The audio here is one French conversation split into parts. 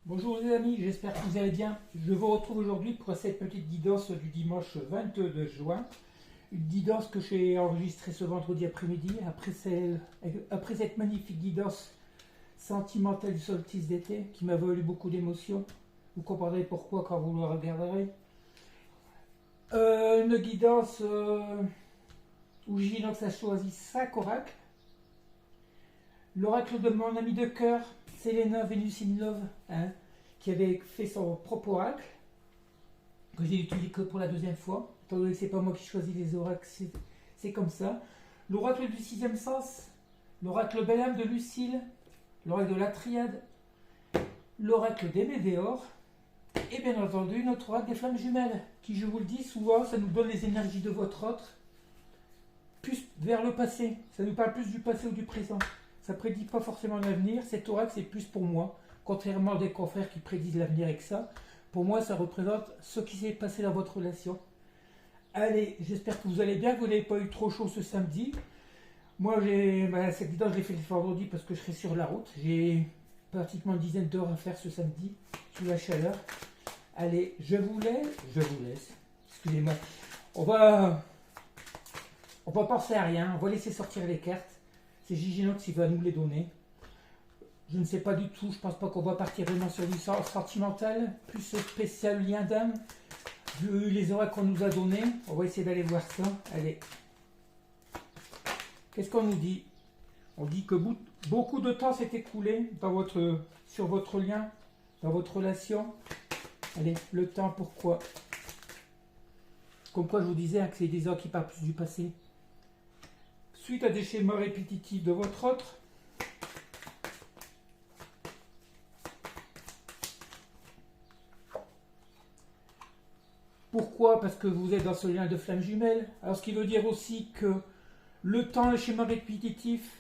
Bonjour les amis, j'espère que vous allez bien. Je vous retrouve aujourd'hui pour cette petite guidance du dimanche 22 juin. Une guidance que j'ai enregistrée ce vendredi après-midi, après cette magnifique guidance sentimentale du solstice d'été qui m'a valu beaucoup d'émotions. Vous comprendrez pourquoi quand vous le regarderez. Une guidance où Ginox a choisi 5 oracles. L'oracle de mon ami de cœur, Selena Venus in Love, qui avait fait son propre oracle, que j'ai utilisé que pour la deuxième fois, étant donné que c'est pas moi qui choisis les oracles, c'est comme ça. L'oracle du sixième sens, l'oracle belle âme de Lucille, l'oracle de la triade, l'oracle des météores, et bien entendu notre oracle des flammes jumelles, qui je vous le dis souvent, ça nous donne les énergies de votre autre, plus vers le passé, ça nous parle plus du passé ou du présent. Ça ne prédit pas forcément l'avenir. Cet oracle, c'est plus pour moi. Contrairement à des confrères qui prédisent l'avenir avec ça, pour moi, ça représente ce qui s'est passé dans votre relation. Allez, j'espère que vous allez bien, que vous n'avez pas eu trop chaud ce samedi. Moi, cette vidéo, je l'ai fait le vendredi parce que je serai sur la route. J'ai pratiquement une dizaine d'heures à faire ce samedi, sous la chaleur. Allez, je vous laisse. Excusez-moi. On va penser à rien, on va laisser sortir les cartes. C'est Giginox qui va nous les donner. Je ne sais pas du tout, je pense pas qu'on va partir vraiment sur du sentimental, plus spécial lien d'âme, vu les oracles qu'on nous a donnés. On va essayer d'aller voir ça. Allez. Qu'est-ce qu'on nous dit? On dit que beaucoup de temps s'est écoulé sur votre lien, dans votre relation. Allez, le temps, pourquoi? Comme quoi je vous disais que c'est des oracles qui parlent plus du passé. Suite à des schémas répétitifs de votre autre, pourquoi? Parce que vous êtes dans ce lien de flamme jumelle. Alors ce qui veut dire aussi que le temps, les schémas répétitifs,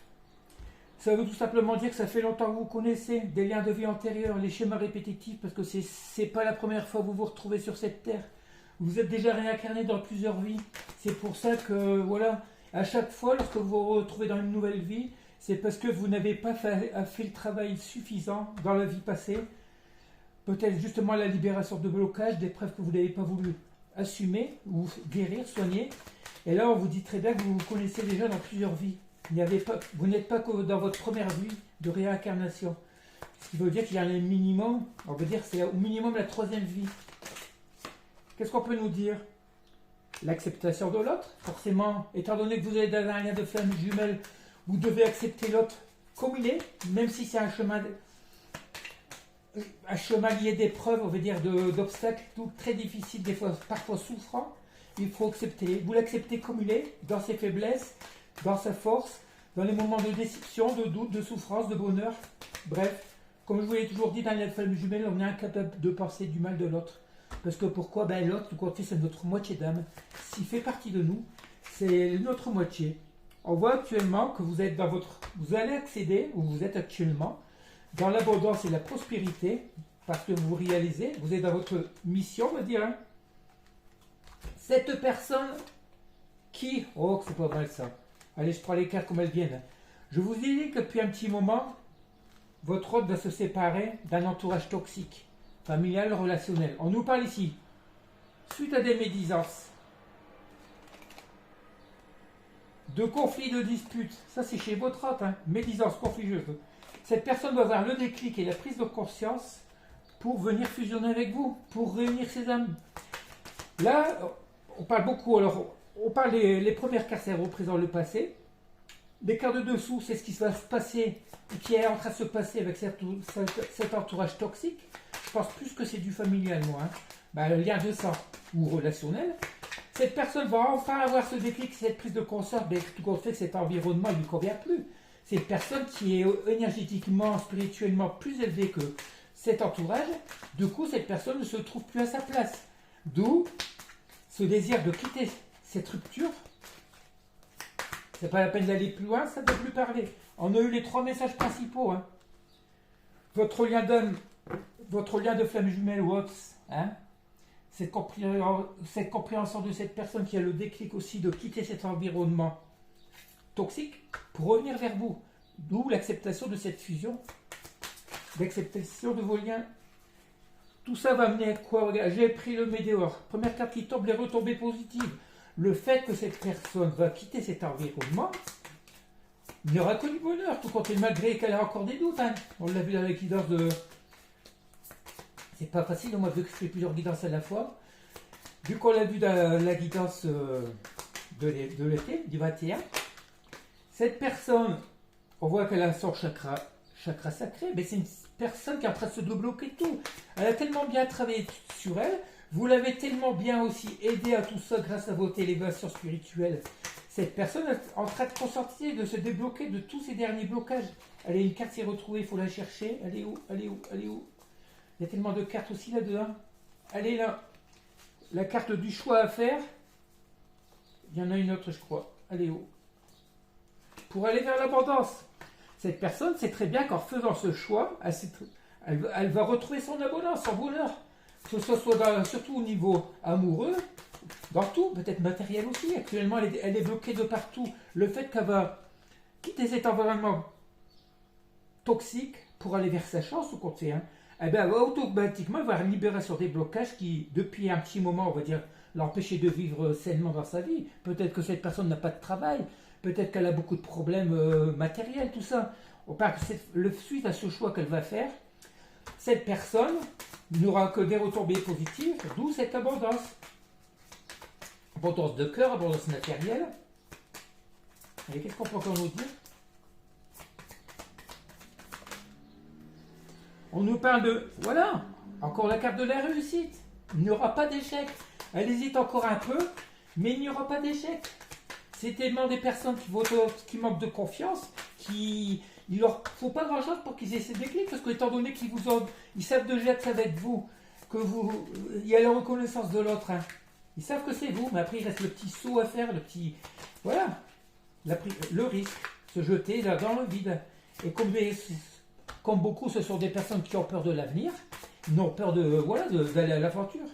ça veut tout simplement dire que ça fait longtemps que vous connaissez des liens de vie antérieurs, les schémas répétitifs, parce que c'est pas la première fois que vous vous retrouvez sur cette terre. Vous êtes déjà réincarné dans plusieurs vies. C'est pour ça que, voilà, à chaque fois, lorsque vous vous retrouvez dans une nouvelle vie, c'est parce que vous n'avez pas fait le travail suffisant dans la vie passée. Peut-être justement la libération de blocage, d'épreuves que vous n'avez pas voulu assumer, ou guérir, soigner. Et là, on vous dit très bien que vous vous connaissez déjà dans plusieurs vies. Vous n'êtes pas que dans votre première vie de réincarnation. Ce qui veut dire qu'il y a un minimum, on veut dire que c'est au minimum la troisième vie. Qu'est-ce qu'on peut nous dire? L'acceptation de l'autre, forcément, étant donné que vous êtes dans un lien de flamme jumelle, vous devez accepter l'autre comme il est, même si c'est un chemin lié d'épreuves, on veut dire d'obstacles, tout très difficile, des fois, parfois souffrant. Il faut accepter. Vous l'acceptez comme il est, dans ses faiblesses, dans sa force, dans les moments de déception, de doute, de souffrance, de bonheur. Bref, comme je vous l'ai toujours dit, dans les flammes jumelles, on est incapable de penser du mal de l'autre. Parce que pourquoi? L'autre, tout compte fait, c'est notre moitié d'âme. S'il fait partie de nous, c'est notre moitié. On voit actuellement que vous allez accéder, où vous êtes actuellement, dans l'abondance et la prospérité, parce que vous réalisez, vous êtes dans votre mission, on va dire. Cette personne qui... Oh, c'est pas mal ça. Allez, je prends les cartes comme elles viennent. Je vous ai dit que depuis un petit moment, votre hôte va se séparer d'un entourage toxique, familial, relationnel. On nous parle ici, suite à des médisances, de conflits, de disputes. Ça, c'est chez votre hôte, médisance, conflit. Cette personne doit avoir le déclic et la prise de conscience pour venir fusionner avec vous, pour réunir ses âmes. Là, on parle beaucoup, alors, on parle les premières cartes, elles représentent le passé. Les cartes de dessous, c'est ce qui va se passer, et qui est en train de se passer avec cet entourage toxique. Je pense plus que c'est du familial, moi. Le lien de sang ou relationnel. Cette personne va enfin avoir ce déclic, cette prise de conscience, mais tout compte fait que cet environnement ne lui convient plus. C'est une personne qui est énergétiquement, spirituellement plus élevée que cet entourage. Du coup, cette personne ne se trouve plus à sa place. D'où ce désir de quitter cette rupture. C'est pas la peine d'aller plus loin, ça ne peut plus parler. On a eu les 3 messages principaux. Votre lien d'âme, votre lien de flamme jumelle ou autre, cette compréhension de cette personne qui a le déclic aussi de quitter cet environnement toxique pour revenir vers vous. D'où l'acceptation de cette fusion, l'acceptation de vos liens Tout ça va mener à quoi? Regarde, j'ai pris le météore. Première carte qui tombe, les retombées positives. Le fait que cette personne va quitter cet environnement, il n'y aura que du bonheur, tout compte, malgré qu'elle ait encore des doutes. Hein. On l'a vu dans les guidances de... C'est pas facile, moi, vu que je fais plusieurs guidances à la fois. Vu qu'on l'a vu dans la guidance de l'été, du 21, cette personne, on voit qu'elle a son chakra sacré, mais c'est une personne qui est en train de se débloquer tout. Elle a tellement bien travaillé sur elle, vous l'avez tellement bien aussi aidé à tout ça grâce à votre élévation spirituelle. Cette personne est en train de consentir, de se débloquer de tous ces derniers blocages. Elle a une carte s'est retrouvée, il faut la chercher. Elle est où? Elle est où? Elle est où? Il y a tellement de cartes aussi là-dedans. Elle est là. La carte du choix à faire. Il y en a une autre, je crois. Elle est où? Pour aller vers l'abondance. Cette personne sait très bien qu'en faisant ce choix, elle va retrouver son abondance, son bonheur. Que ce soit surtout au niveau amoureux, dans tout, peut-être matériel aussi. Actuellement, elle est bloquée de partout. Le fait qu'elle va quitter cet environnement toxique pour aller vers sa chance, au côté, hein, eh bien, automatiquement, elle va libérer sur des blocages qui, depuis un petit moment, on va dire, l'empêcher de vivre sainement dans sa vie. Peut-être que cette personne n'a pas de travail. Peut-être qu'elle a beaucoup de problèmes matériels, tout ça. On parle que suite à ce choix qu'elle va faire, cette personne n'aura que des retombées positives, d'où cette abondance. Abondance de cœur, abondance matérielle. Et qu'est-ce qu'on peut encore nous dire? On nous parle de... Voilà, encore la carte de la réussite. Il n'y aura pas d'échec. Elle hésite encore un peu, mais il n'y aura pas d'échec. C'est tellement des personnes qui manquent de confiance, il ne leur faut pas grand-chose pour qu'ils aient ces déclics, parce que étant donné ils savent déjà que ça va être vous, il y a la reconnaissance de l'autre. Hein. Ils savent que c'est vous, mais après il reste le petit saut à faire, le petit... Voilà, le risque, se jeter là dans le vide. Et comme beaucoup, ce sont des personnes qui ont peur de l'avenir, ils ont peur d'aller à l'aventure.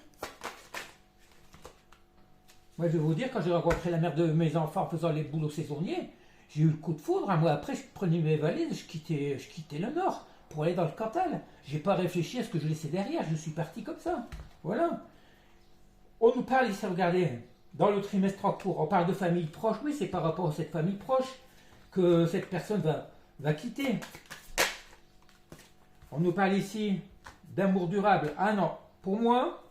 Moi, je vais vous dire, quand j'ai rencontré la mère de mes enfants en faisant les boulots saisonniers, j'ai eu le coup de foudre. Un mois après, je prenais mes valises, je quittais le Nord pour aller dans le Cantal. Je n'ai pas réfléchi à ce que je laissais derrière, je suis parti comme ça. Voilà. On nous parle ici, regardez, dans le trimestre en cours, on parle de famille proche. Oui, c'est par rapport à cette famille proche que cette personne va quitter. On nous parle ici d'amour durable. Ah non, pour moi,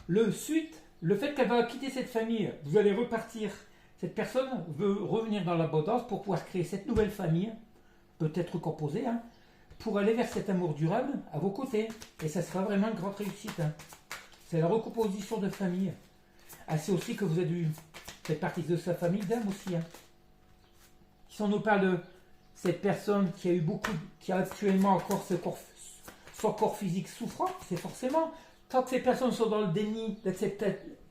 le fait qu'elle va quitter cette famille, vous allez repartir. Cette personne veut revenir dans l'abondance pour pouvoir créer cette nouvelle famille, peut-être composée, hein, pour aller vers cet amour durable à vos côtés. Et ça sera vraiment une grande réussite. Hein. C'est la recomposition de famille. Ah, c'est aussi que vous avez eu cette partie de sa famille d'âme aussi. Hein. Si on nous parle de cette personne qui a actuellement encore son corps physique souffrant, c'est forcément... Tant que ces personnes sont dans le déni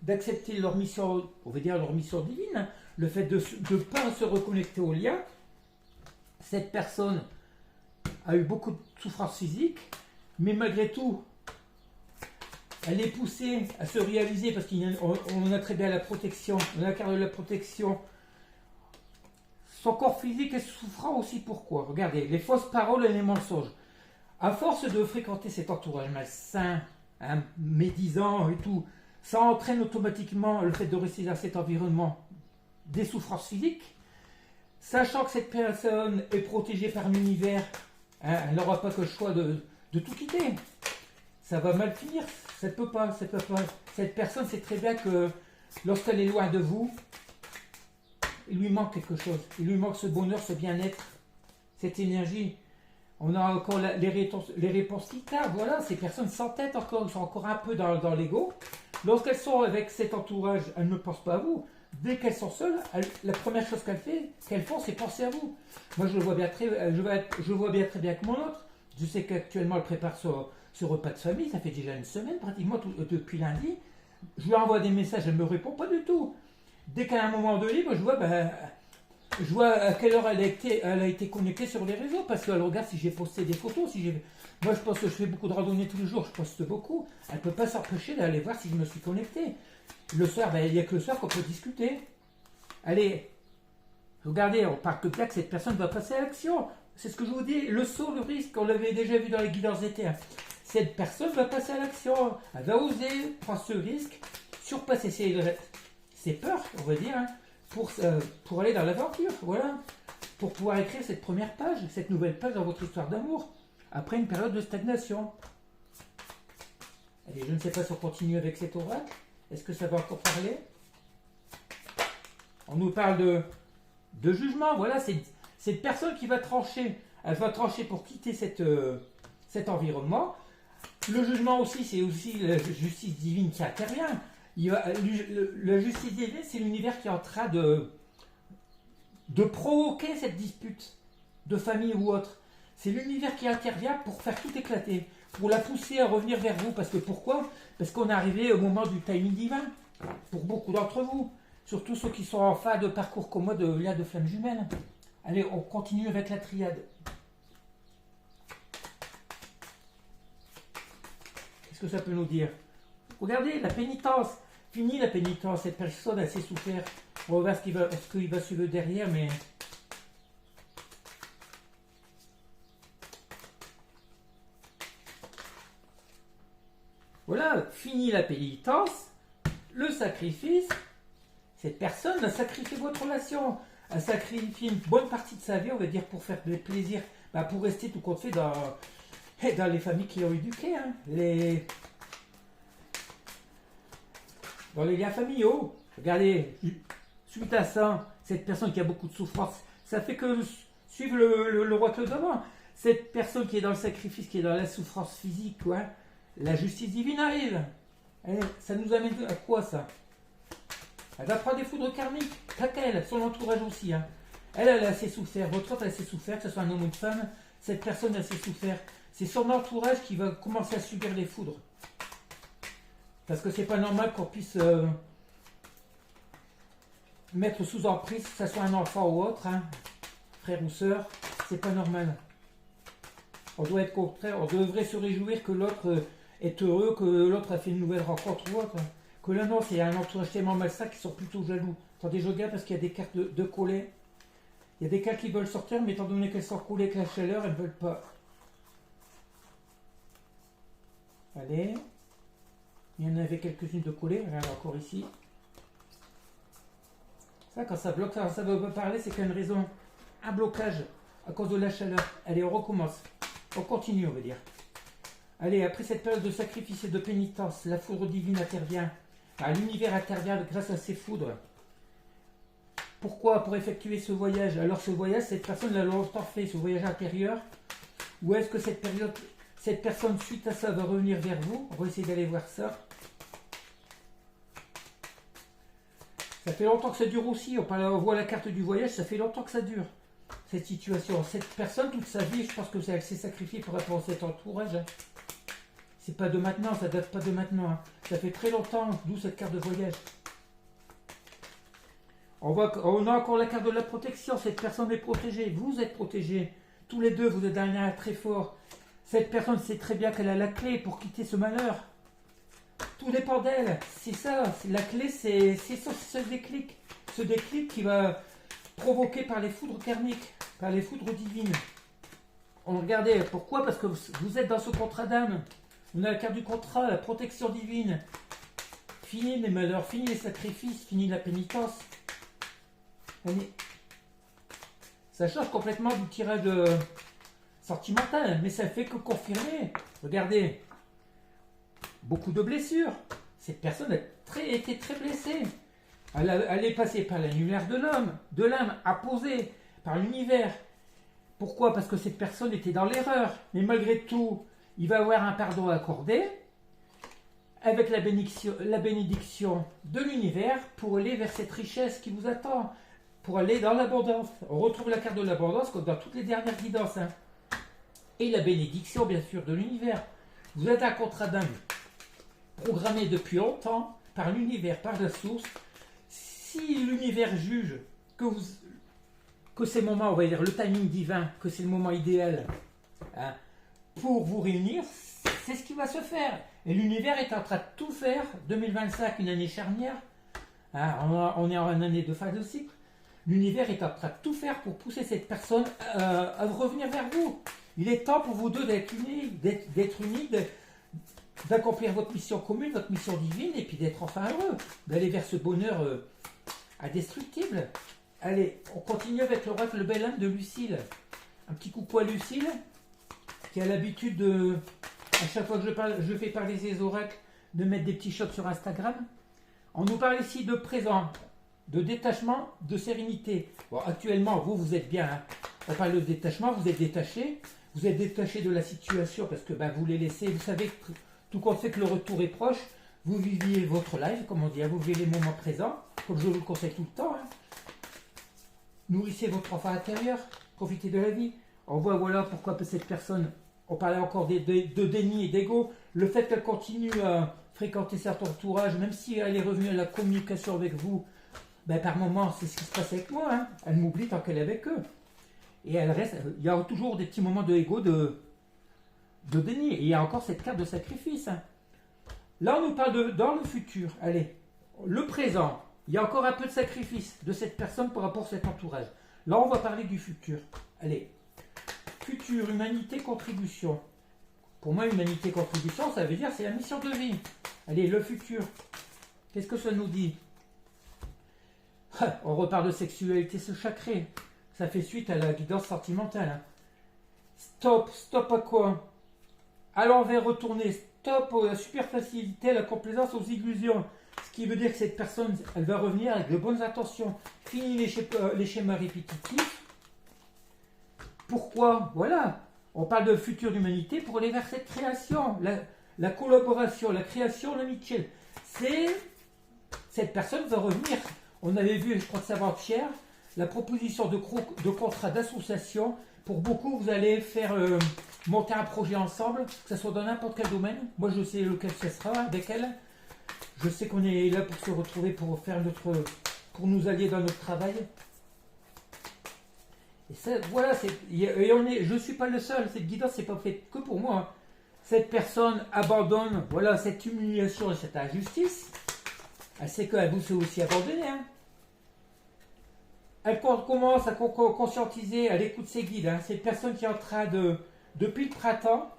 d'accepter leur mission, on va dire leur mission divine, hein, le fait de ne pas se reconnecter au lien, cette personne a eu beaucoup de souffrances physiques, mais malgré tout, elle est poussée à se réaliser parce qu'on a très bien la protection, on a la carte de la protection. Son corps physique est souffrant aussi. Pourquoi? Regardez, les fausses paroles et les mensonges. À force de fréquenter cet entourage malsain, hein, médisant et tout, ça entraîne automatiquement le fait de rester dans cet environnement des souffrances physiques, sachant que cette personne est protégée par l'univers, hein, elle n'aura pas que le choix de tout quitter. Ça va mal finir, ça ne peut pas. Cette personne sait très bien que lorsqu'elle est loin de vous, il lui manque quelque chose, il lui manque ce bonheur, ce bien-être, cette énergie. On a encore les réponses qui tardent. Voilà, ces personnes s'entêtent encore, ils sont encore un peu dans l'ego. Lorsqu'elles sont avec cet entourage, elles ne pensent pas à vous. Dès qu'elles sont seules, la première chose qu'elles font, c'est penser à vous. Moi, je le vois bien très bien avec mon autre. Je sais qu'actuellement, elle prépare ce repas de famille. Ça fait déjà une semaine, pratiquement, depuis lundi. Je lui envoie des messages, elle ne me répond pas du tout. Dès qu'à un moment donné, moi, je vois à quelle heure elle a été connectée sur les réseaux, parce qu'elle regarde si j'ai posté des photos. Moi, je pense que je fais beaucoup de randonnées tous les jours, je poste beaucoup. Elle ne peut pas s'empêcher d'aller voir si je me suis connecté. Le soir, il n'y a que le soir qu'on peut discuter. Allez, regardez, on parle que bien que cette personne va passer à l'action. C'est ce que je vous dis, le saut, le risque, on l'avait déjà vu dans les guidances d'été. cette personne va passer à l'action. Elle va oser prendre ce risque, surpasser ses peurs, on va dire, hein, pour aller dans l'aventure. Voilà. Pour pouvoir écrire cette première page, cette nouvelle page dans votre histoire d'amour, après une période de stagnation. Allez, je ne sais pas si on continue avec cet oracle. Est-ce que ça va encore parler? On nous parle de jugement. Voilà, c'est cette personne qui va trancher. Elle va trancher pour quitter cet environnement. Le jugement aussi, c'est aussi la justice divine qui intervient. La justice divine, c'est l'univers qui est en train de provoquer cette dispute de famille ou autre. C'est l'univers qui intervient pour faire tout éclater, pour la pousser à revenir vers vous. Parce que pourquoi? Parce qu'on est arrivé au moment du timing divin, pour beaucoup d'entre vous, surtout ceux qui sont en fin de parcours comme moi de lien de flammes jumelles. Allez, on continue avec la triade. Qu'est-ce que ça peut nous dire? Regardez, la pénitence. Fini la pénitence, cette personne a assez souffert. On va voir ce qu'il va suivre derrière, mais... Voilà, fini la pénitence, le sacrifice. Cette personne a sacrifié votre relation, a sacrifié une bonne partie de sa vie, on va dire, pour faire des plaisirs, pour rester tout compte fait dans les familles qui l'ont éduqué, hein, dans les liens familiaux. Regardez, suite à ça, cette personne qui a beaucoup de souffrance, ça fait que suivre le roi Claude d'avant. Cette personne qui est dans le sacrifice, qui est dans la souffrance physique, quoi, la justice divine arrive. Ça nous amène à quoi ça? Elle va prendre des foudres karmiques, pas qu'elle, son entourage aussi. Hein. Elle a assez souffert, votre autre a assez souffert, que ce soit un homme ou une femme, cette personne a assez souffert. C'est son entourage qui va commencer à subir les foudres. Parce que c'est pas normal qu'on puisse mettre sous emprise, que ce soit un enfant ou autre, hein, frère ou sœur, c'est pas normal. On doit être contraire, on devrait se réjouir que l'autre est heureux, que l'autre a fait une nouvelle rencontre ou autre. Que là, non, c'est un entourage tellement malsain qui sont plutôt jaloux. Attendez, je regarde parce qu'il y a des cartes de collet. Il y a des cartes qui veulent sortir, mais étant donné qu'elles sont coulées avec la chaleur, elles ne veulent pas. Allez. Il y en avait quelques-unes de collées. Regarde encore ici. Ça, quand ça bloque, ça ne veut pas parler, c'est qu'il y a une raison. Un blocage à cause de la chaleur. Allez, on recommence. On continue, on va dire. Allez, après cette période de sacrifice et de pénitence, la foudre divine intervient. L'univers intervient grâce à ces foudres. Pourquoi? Pour effectuer ce voyage. Alors ce voyage, cette personne l'a longtemps fait, ce voyage intérieur. Ou est-ce que cette personne, suite à ça, va revenir vers vous? On va essayer d'aller voir ça. Ça fait longtemps que ça dure aussi. On voit la carte du voyage, ça fait longtemps que ça dure. Cette situation. Cette personne, toute sa vie, je pense que elle s'est sacrifiée pour rapport à cet entourage. C'est pas de maintenant, ça date pas de maintenant. Hein. Ça fait très longtemps, d'où cette carte de voyage. On a encore la carte de la protection. Cette personne est protégée. Vous êtes protégés. Tous les deux, vous êtes dans un lien très fort. Cette personne sait très bien qu'elle a la clé pour quitter ce malheur. Tout dépend d'elle. C'est ça. La clé, c'est ce déclic. Ce déclic qui va provoquer par les foudres karmiques, par les foudres divines. Regardez, pourquoi? Parce que vous êtes dans ce contrat d'âme. On a la carte du contrat, la protection divine. Fini les malheurs, fini les sacrifices, fini la pénitence. Allez. Ça change complètement du tirage sentimental, mais ça fait que confirmer. Regardez, beaucoup de blessures. Cette personne a été très blessée. Elle est passée par l'univers de l'âme, apposée par l'univers. Pourquoi? Parce que cette personne était dans l'erreur. Mais malgré tout, il va avoir un pardon accordé avec la bénédiction de l'univers pour aller vers cette richesse qui vous attend, pour aller dans l'abondance. On retrouve la carte de l'abondance comme dans toutes les dernières guidances. Hein. Et la bénédiction, bien sûr, de l'univers. Vous êtes un contrat d'âme programmé depuis longtemps par l'univers, par la source. Si l'univers juge que c'est le moment, on va dire le timing divin, que c'est le moment idéal, hein, pour vous réunir, c'est ce qui va se faire. Et l'univers est en train de tout faire. 2025, une année charnière. Hein, on est en une année de fin de cycle. L'univers est en train de tout faire pour pousser cette personne à revenir vers vous. Il est temps pour vous deux d'être unis, d'accomplir votre mission commune, votre mission divine, et puis d'être enfin heureux, d'aller vers ce bonheur indestructible. Allez, on continue avec l'oracle Le Bel Âme de Lucille. Un petit coucou à Lucille, qui a l'habitude de, à chaque fois que je fais parler ses oracles, de mettre des petits chocs sur Instagram. On nous parle ici de présent, de détachement, de sérénité. Bon, actuellement, vous êtes bien. Hein. On parle de détachement, vous êtes détaché. Vous êtes détaché de la situation parce que vous les laissez. Vous savez que tout compte fait que le retour est proche. Vous viviez votre live, comme on dit. Vous vivez les moments présents, comme je vous le conseille tout le temps. Hein. Nourrissez votre enfant intérieur. Profitez de la vie. On voit voilà pourquoi cette personne, on parlait encore de déni et d'ego. Le fait qu'elle continue à fréquenter cet entourage, même si elle est revenue à la communication avec vous, par moment, c'est ce qui se passe avec moi. Hein. Elle m'oublie tant qu'elle est avec eux. Et elle reste, il y a toujours des petits moments de ego, de déni. Et il y a encore cette carte de sacrifice. Hein. Là, on nous parle dans le futur. Allez, le présent. Il y a encore un peu de sacrifice de cette personne par rapport à cet entourage. Là, on va parler du futur. Allez, futur, humanité, contribution. Pour moi, humanité, contribution, ça veut dire c'est la mission de vie. Allez, le futur. Qu'est-ce que ça nous dit? On reparle de sexualité sacrée. Ça fait suite à la guidance sentimentale. Hein. Stop à quoi? À l'envers, retourner. Stop à la superficialité, à la complaisance, aux illusions. Ce qui veut dire que cette personne, elle va revenir avec de bonnes intentions. Fini les schémas répétitifs. Pourquoi? Voilà. On parle de future humanité pour aller vers cette création. La collaboration, la création, l'amitié. Cette personne va revenir. On avait vu, je crois que c'est avant-hier, la proposition de contrat d'association. Pour beaucoup, vous allez faire monter un projet ensemble, que ce soit dans n'importe quel domaine. Moi, je sais lequel ce sera avec elle. Je sais qu'on est là pour se retrouver, pour pour nous allier dans notre travail. Et ça, voilà, je ne suis pas le seul. Cette guidance, c'est pas fait que pour moi. Cette personne abandonne, voilà, cette humiliation et cette injustice. Elle sait qu'elle vous fait aussi abandonner. Hein. Elle commence à conscientiser, elle écoute ses guides. Hein. Cette personne qui est en train depuis le printemps,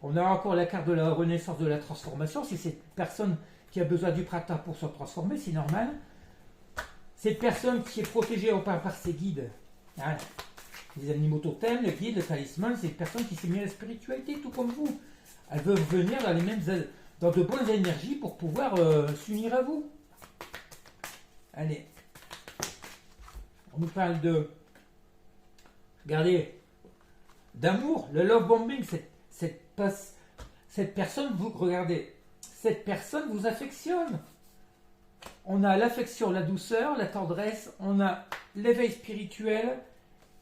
on a encore la carte de la renaissance, de la transformation. C'est cette personne qui a besoin du printemps pour se transformer, c'est normal. Cette personne qui est protégée par ses guides. Hein. Les animaux totems, les guides, le talisman, c'est une personne qui s'est mise à la spiritualité, tout comme vous. Elle veut venir dans de bonnes énergies pour pouvoir s'unir à vous. Allez. On nous parle regardez, d'amour, le love bombing, cette personne, regardez, cette personne vous affectionne. On a l'affection, la douceur, la tendresse, on a l'éveil spirituel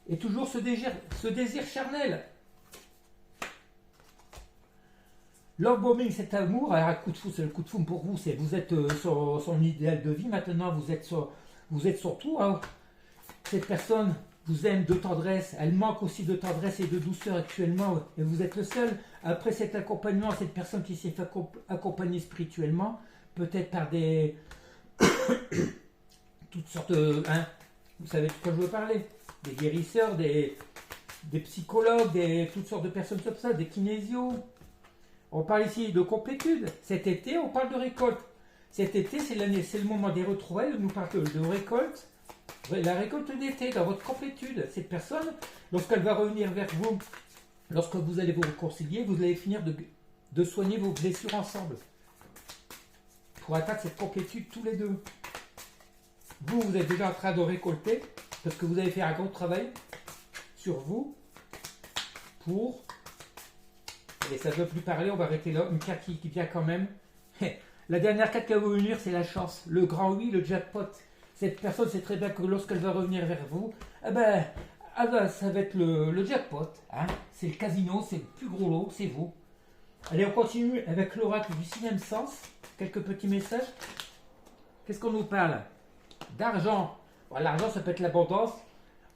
et toujours ce désir charnel. Love bombing, cet amour, alors un coup de foudre, c'est le coup de foudre pour vous, vous êtes sur son idéal de vie, maintenant vous êtes sur tout. Hein. Cette personne vous aime de tendresse, elle manque aussi de tendresse et de douceur actuellement, et vous êtes le seul. Après cet accompagnement, cette personne qui s'est fait accompagner spirituellement, peut-être par des toutes sortes de... Hein, vous savez de quoi je veux parler, des guérisseurs, des psychologues, toutes sortes de personnes comme ça, des kinésios. On parle ici de complétude. Cet été, on parle de récolte. Cet été, c'est le moment des retrouvailles, nous parlons de récolte. La récolte d'été, dans votre complétude. Cette personne, lorsqu'elle va revenir vers vous, lorsque vous allez vous réconcilier, vous allez finir de soigner vos blessures ensemble. Pour atteindre cette complétude tous les deux. Vous êtes déjà en train de récolter, parce que vous avez fait un gros travail sur vous, pour... Et ça ne veut plus parler, on va arrêter là. Une carte qui vient quand même. La dernière carte qui va vous venir, c'est la chance. Le grand oui, le jackpot. Cette personne sait très bien que lorsqu'elle va revenir vers vous, ça va être le jackpot. Hein. C'est le casino, c'est le plus gros lot, c'est vous. Allez, on continue avec l'oracle du sixième sens. Quelques petits messages. Qu'est-ce qu'on nous parle? D'argent. Bon, l'argent, ça peut être l'abondance.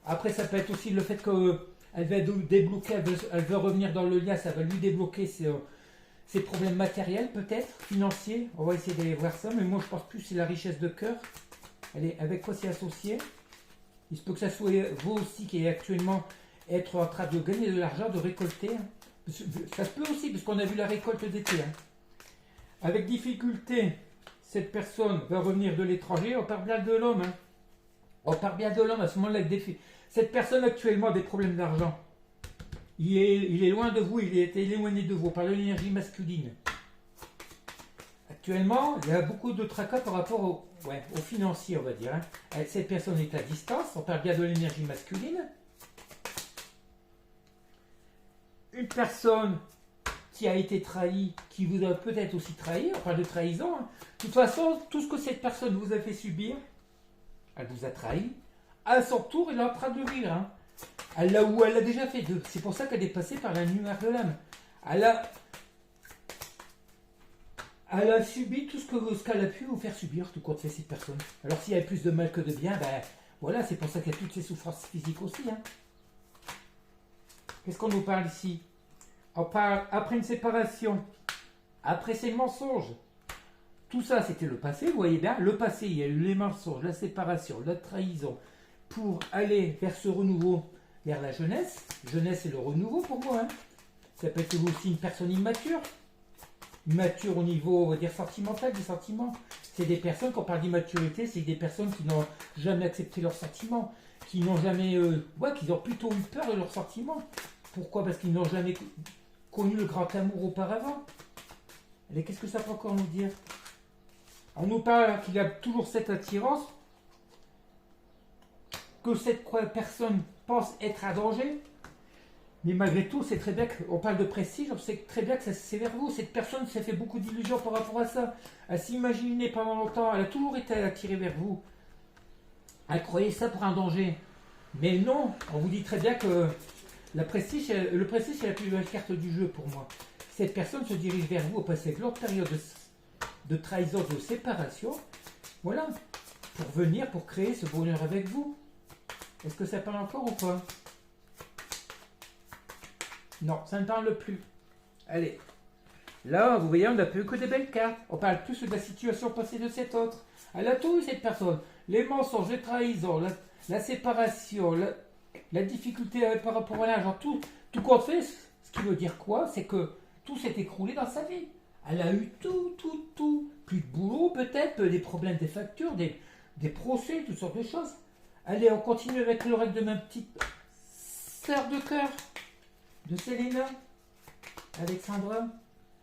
Après, ça peut être aussi le fait qu'elle va débloquer, elle veut revenir dans le lien, ça va lui débloquer ses problèmes matériels, peut-être, financiers. On va essayer d'aller voir ça, mais moi, je pense plus que c'est la richesse de cœur. Allez, avec quoi c'est associé? Il se peut que ça soit vous aussi qui est actuellement être en train de gagner de l'argent, de récolter. Ça se peut aussi, parce qu'on a vu la récolte d'été. Avec difficulté, cette personne va revenir de l'étranger, on parle bien de l'homme. On parle bien de l'homme à ce moment-là. Cette personne actuellement a des problèmes d'argent. Il est loin de vous, il est éloigné de vous. On parle de l'énergie masculine. Actuellement, il y a beaucoup de tracas par rapport au financier, on va dire. Cette personne est à distance, on parle bien de l'énergie masculine. Une personne qui a été trahie, qui vous a peut-être aussi trahi, on parle de trahison. De toute façon, tout ce que cette personne vous a fait subir, elle vous a trahi. À son tour, elle est en train de vivre. Elle l'a déjà fait. C'est pour ça qu'elle est passée par la lumière de l'âme. Elle a subi tout ce qu'elle a pu vous faire subir, tout compte fait cette personne. Alors s'il y a plus de mal que de bien, ben voilà, c'est pour ça qu'il y a toutes ces souffrances physiques aussi. Qu'est-ce qu'on nous parle ici? On parle après une séparation, après ces mensonges. Tout ça, c'était le passé, vous voyez bien. Le passé, il y a eu les mensonges, la séparation, la trahison, pour aller vers ce renouveau, vers la jeunesse. Jeunesse, c'est le renouveau pour moi. Ça peut être aussi une personne immature. Immature au niveau, on va dire, sentimental, des sentiments. C'est des personnes, quand on parle d'immaturité, c'est des personnes qui n'ont jamais accepté leurs sentiments, qui n'ont jamais, qui ont plutôt eu peur de leurs sentiments. Pourquoi? Parce qu'ils n'ont jamais connu le grand amour auparavant. Et qu'est-ce que ça peut encore nous dire? On nous parle qu'il y a toujours cette attirance, que cette personne pense être à danger. Mais malgré tout, c'est très bien qu'on parle de prestige, on sait très bien que c'est vers vous. Cette personne s'est fait beaucoup d'illusions par rapport à ça. Elle s'imaginait pendant longtemps, elle a toujours été attirée vers vous. Elle croyait ça pour un danger. Mais non, on vous dit très bien que le prestige, c'est la plus belle carte du jeu pour moi. Cette personne se dirige vers vous au passé de longue période de trahison, de séparation. Voilà, pour venir, pour créer ce bonheur avec vous. Est-ce que ça parle encore ou pas? Non, ça ne parle plus. Allez. Là, vous voyez, on n'a plus que des belles cartes. On parle plus de la situation passée de cet autre. Elle a tout eu, cette personne. Les mensonges, les trahisons, la séparation, la difficulté par rapport à l'argent, tout compte fait. Ce qui veut dire quoi? C'est que tout s'est écroulé dans sa vie. Elle a eu tout. Plus de boulot, peut-être, des problèmes, des factures, des procès, toutes sortes de choses. Allez, on continue avec l'oracle de ma petite sœur de cœur. De Selena, Alexandra.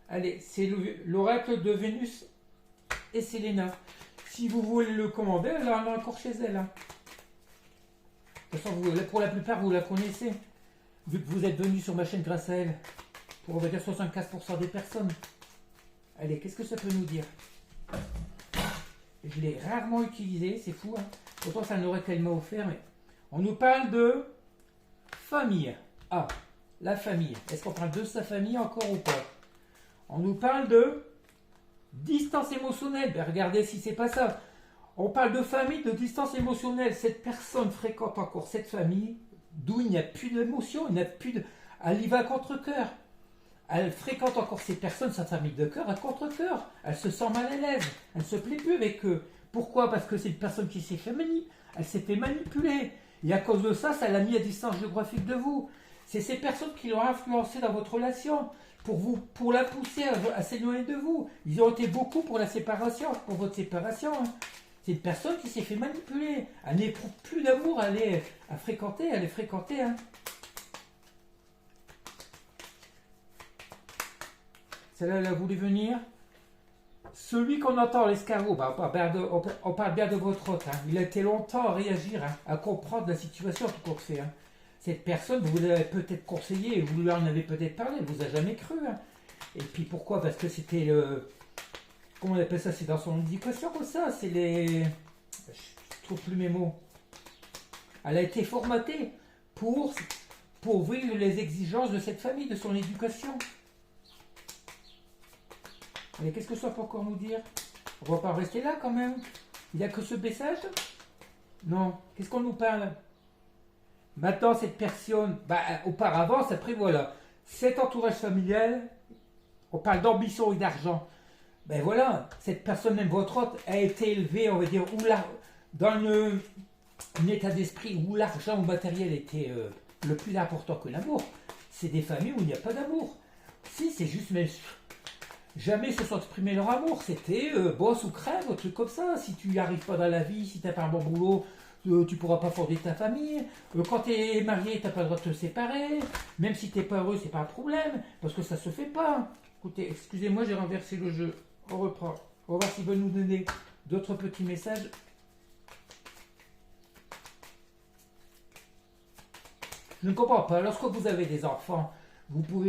Allez, c'est l'oracle de Vénus et Selena. Si vous voulez le commander, elle en a encore chez elle. De toute façon, pour la plupart, vous la connaissez. Vu que vous êtes venu sur ma chaîne grâce à elle. Pour, on va dire, 75% des personnes. Allez, qu'est-ce que ça peut nous dire? Je l'ai rarement utilisé, c'est fou. Pourtant, c'est un oracle qu'elle m'a offert. Mais on nous parle de famille. Ah, la famille. Est-ce qu'on parle de sa famille encore ou pas? On nous parle de distance émotionnelle. Ben regardez si c'est pas ça. On parle de famille, de distance émotionnelle. Cette personne fréquente encore cette famille d'où il n'y a plus d'émotion, il n'y a plus de... Elle y va à contre-cœur. Elle fréquente encore ces personnes, sa famille de cœur, à contre-cœur. Elle se sent mal à l'aise. Elle ne se plaît plus avec eux. Pourquoi? Parce que c'est une personne qui s'est fait manipuler. Elle s'est fait manipuler. Et à cause de ça, ça l'a mis à distance géographique de vous. C'est ces personnes qui l'ont influencé dans votre relation, pour la pousser à s'éloigner de vous. Ils ont été beaucoup pour la séparation, pour votre séparation. C'est une personne qui s'est fait manipuler. Elle n'éprouve plus d'amour, elle est fréquentée. Celle-là, elle a voulu venir. Celui qu'on entend, l'escargot, on parle bien de votre hôte. Il a été longtemps à réagir, à comprendre la situation tout compte fait. Cette personne, vous l'avez peut-être conseillé, vous lui en avez peut-être parlé, elle ne vous a jamais cru. Et puis pourquoi? Parce que c'était le... Comment on appelle ça? C'est dans son éducation comme ça. C'est les... Je trouve plus mes mots. Elle a été formatée pour vivre les exigences de cette famille, de son éducation. Allez, qu'est-ce que ça peut encore nous dire? On va pas rester là quand même. Il n'y a que ce message? Non. Qu'est-ce qu'on nous parle? Maintenant, cette personne, auparavant, après voilà, cet entourage familial, on parle d'ambition et d'argent. Ben voilà, cette personne, même votre hôte, a été élevée, on va dire, dans un état d'esprit où l'argent ou matériel était le plus important que l'amour. C'est des familles où il n'y a pas d'amour. Si, c'est juste, mais jamais se sont exprimés leur amour. C'était bosse ou crève, un truc comme ça. Si tu n'y arrives pas dans la vie, si tu n'as pas un bon boulot, tu pourras pas fonder ta famille. Quand tu es marié, tu n'as pas le droit de te séparer. Même si tu n'es pas heureux, c'est pas un problème. Parce que ça se fait pas. Écoutez, excusez-moi, j'ai renversé le jeu. On reprend. On va voir s'ils veulent nous donner d'autres petits messages. Je ne comprends pas. Lorsque vous avez des enfants, vous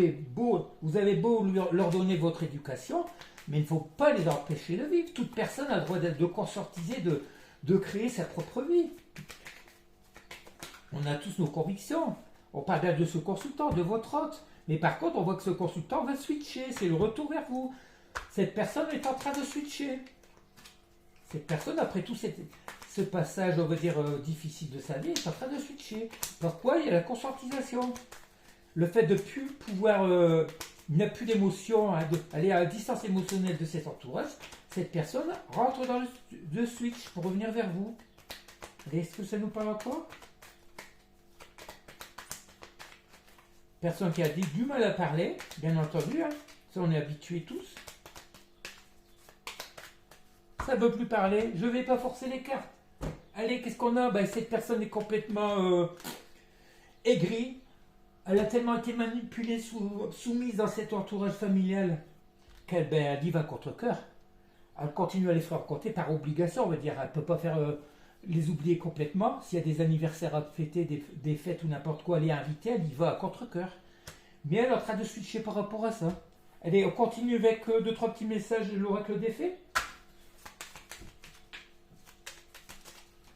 avez beau leur donner votre éducation, mais il ne faut pas les empêcher de vivre. Toute personne a le droit de conscientiser, de créer sa propre vie. On a tous nos convictions. On parle bien de ce consultant, de votre hôte. Mais par contre, on voit que ce consultant va switcher. C'est le retour vers vous. Cette personne est en train de switcher. Cette personne, après tout ce passage, on va dire, difficile de sa vie, est en train de switcher. Pourquoi? Il y a la conscientisation. Le fait de ne plus pouvoir, il n'a plus d'émotion, hein, d'aller à la distance émotionnelle de cet entourage, cette personne rentre dans le switch pour revenir vers vous. Est-ce que ça nous parle encore? Personne qui a dit du mal à parler, bien entendu, hein. Ça on est habitués tous. Ça ne veut plus parler, je ne vais pas forcer les cartes. Allez, qu'est-ce qu'on a? Cette personne est complètement aigrie. Elle a tellement été manipulée, soumise dans cet entourage familial qu'elle y va contre cœur. Elle continue à les faire compter par obligation, on va dire. Elle ne peut pas faire les oublier complètement. S'il y a des anniversaires à fêter, des fêtes ou n'importe quoi, elle est invitée, elle y va à contre cœur. Mais elle est en train de switcher par rapport à ça. Allez, on continue avec 2-3 petits messages de l'oracle des fées.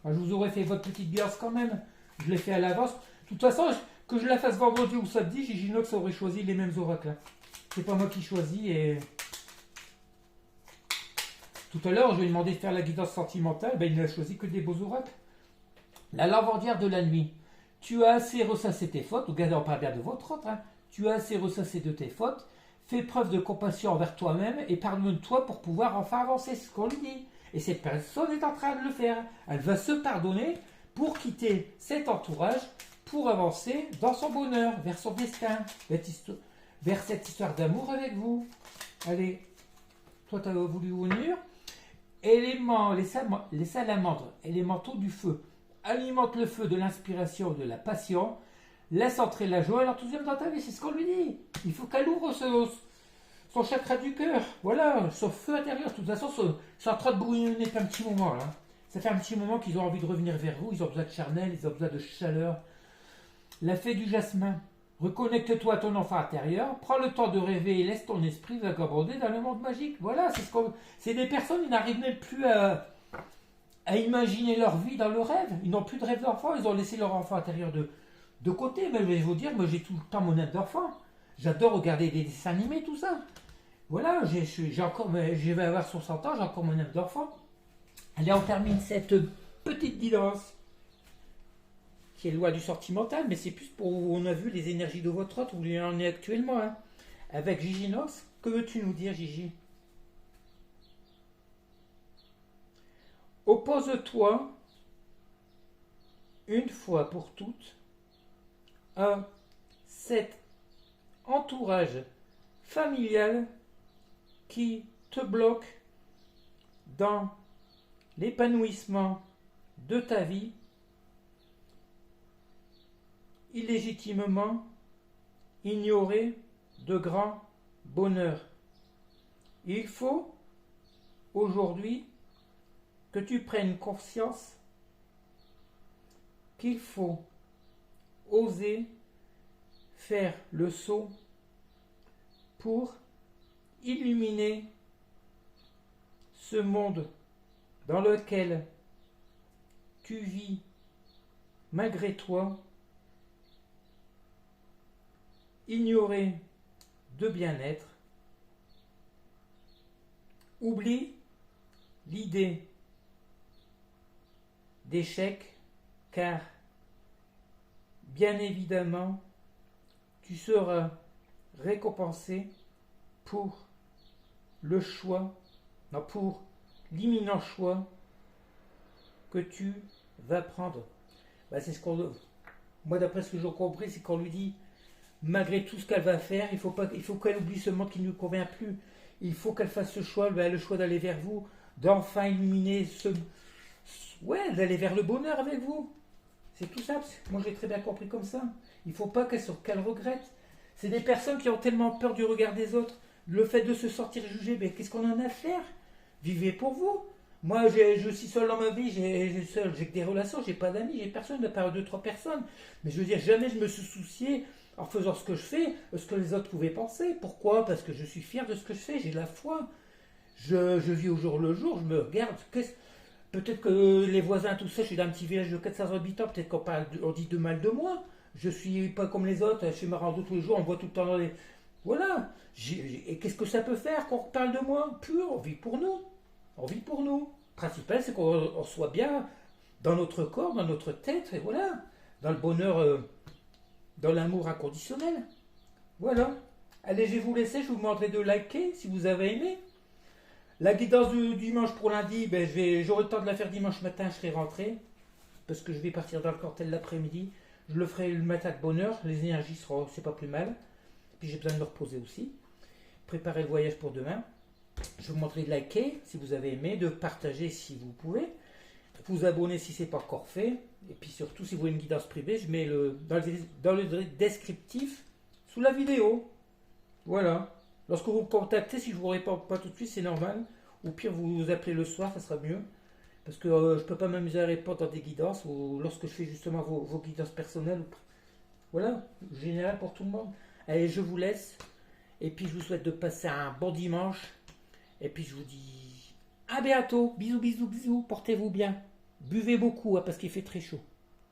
Je vous aurais fait votre petite biance quand même. Je l'ai fait à l'avance. De toute façon, que je la fasse vendredi ou samedi, Gigi Nox aurait choisi les mêmes oracles. C'est pas moi qui choisis. Et tout à l'heure, je lui ai demandé de faire la guidance sentimentale. Il n'a choisi que des beaux oracles. La lavandière de la nuit. Tu as assez ressassé tes fautes. Regardez, on parle bien de votre autre. Hein. Tu as assez ressassé de tes fautes. Fais preuve de compassion envers toi-même et pardonne-toi pour pouvoir enfin avancer. C'est ce qu'on lui dit. Et cette personne est en train de le faire. Elle va se pardonner pour quitter cet entourage, pour avancer dans son bonheur, vers son destin, vers cette histoire d'amour avec vous. Allez, toi tu as voulu venir. Éléments, les salamandres, élémentaux du feu, alimente le feu de l'inspiration, de la passion, laisse entrer la joie et l'enthousiasme dans ta vie. C'est ce qu'on lui dit. Il faut qu'elle ouvre son chakra du cœur, voilà, son feu intérieur. De toute façon, c'est en train de bouillonner depuis un petit moment là. Ça fait un petit moment qu'ils ont envie de revenir vers vous, ils ont besoin de charnel, ils ont besoin de chaleur. La fée du jasmin, reconnecte-toi à ton enfant intérieur, prends le temps de rêver et laisse ton esprit vagabonder dans le monde magique. Voilà, c'est des personnes qui n'arrivent même plus à imaginer leur vie dans le rêve. Ils n'ont plus de rêve d'enfant, ils ont laissé leur enfant intérieur de côté. Mais je vais vous dire, moi j'ai tout le temps mon âme d'enfant. J'adore regarder des dessins animés, tout ça. Voilà, je vais avoir 60 ans, j'ai encore mon âme d'enfant. Allez, on termine cette petite guidance qui est loi du sentimental, mais c'est plus pour où on a vu les énergies de votre autre, où il en est actuellement. Hein. Avec Gigi Nox, que veux-tu nous dire, Gigi? Oppose-toi une fois pour toutes à cet entourage familial qui te bloque dans l'épanouissement de ta vie illégitimement ignorer de grands bonheurs. Il faut aujourd'hui que tu prennes conscience qu'il faut oser faire le saut pour illuminer ce monde dans lequel tu vis malgré toi, ignorer de bien-être, oublie l'idée d'échec, car bien évidemment tu seras récompensé pour le choix, non, pour l'imminent choix que tu vas prendre. C'est ce qu'on Moi, d'après ce que j'ai compris, c'est qu'on lui dit, malgré tout ce qu'elle va faire, il faut qu'elle oublie ce monde qui ne lui convient plus. Il faut qu'elle fasse ce choix, ben, le choix d'aller vers vous, d'enfin illuminer ouais, d'aller vers le bonheur avec vous. C'est tout ça. Moi, j'ai très bien compris comme ça. Il ne faut pas qu'elle regrette. C'est des personnes qui ont tellement peur du regard des autres. Le fait de se sortir jugé, mais qu'est-ce qu'on en a à faire? Vivez pour vous. Moi, je suis seul dans ma vie, j'ai que des relations, j'ai pas d'amis, j'ai personne, à part deux, trois personnes. Mais je veux dire, jamais je me suis soucié, en faisant ce que je fais, ce que les autres pouvaient penser. Pourquoi? Parce que je suis fier de ce que je fais, j'ai la foi. Je vis au jour le jour, je me regarde. Peut-être que les voisins, tout ça, je suis d'un petit village de 400 habitants, peut-être on dit de mal de moi. Je suis pas comme les autres, je suis marrando tous les jours, on voit tout le temps dans les... Voilà. Et qu'est-ce que ça peut faire qu'on parle de moi? Pur, on vit pour nous. On vit pour nous. Le principal, c'est qu'on soit bien dans notre corps, dans notre tête, et voilà. Dans le bonheur, dans l'amour inconditionnel. Voilà. Allez, je vais vous laisser, je vous demanderai de liker si vous avez aimé. La guidance du dimanche pour lundi, ben, j'aurai le temps de la faire dimanche matin, je serai rentré. Parce que je vais partir dans le cortel l'après-midi. Je le ferai le matin de bonne heure, les énergies seront, c'est pas plus mal. Puis j'ai besoin de me reposer aussi. Préparer le voyage pour demain. Je vous montrerai de liker si vous avez aimé, de partager si vous pouvez, vous abonner si ce n'est pas encore fait. Et puis surtout, si vous voulez une guidance privée, je mets dans le descriptif sous la vidéo. Voilà. Lorsque vous me contactez, si je ne vous réponds pas tout de suite, c'est normal. Au pire, vous appelez le soir, ça sera mieux. Parce que je ne peux pas m'amuser à répondre dans des guidances ou lorsque je fais justement vos guidances personnelles. Voilà, général pour tout le monde. Allez, je vous laisse. Et puis, je vous souhaite de passer un bon dimanche. Et puis, je vous dis à bientôt. Bisous, bisous, bisous. Portez-vous bien. Buvez beaucoup, hein, parce qu'il fait très chaud.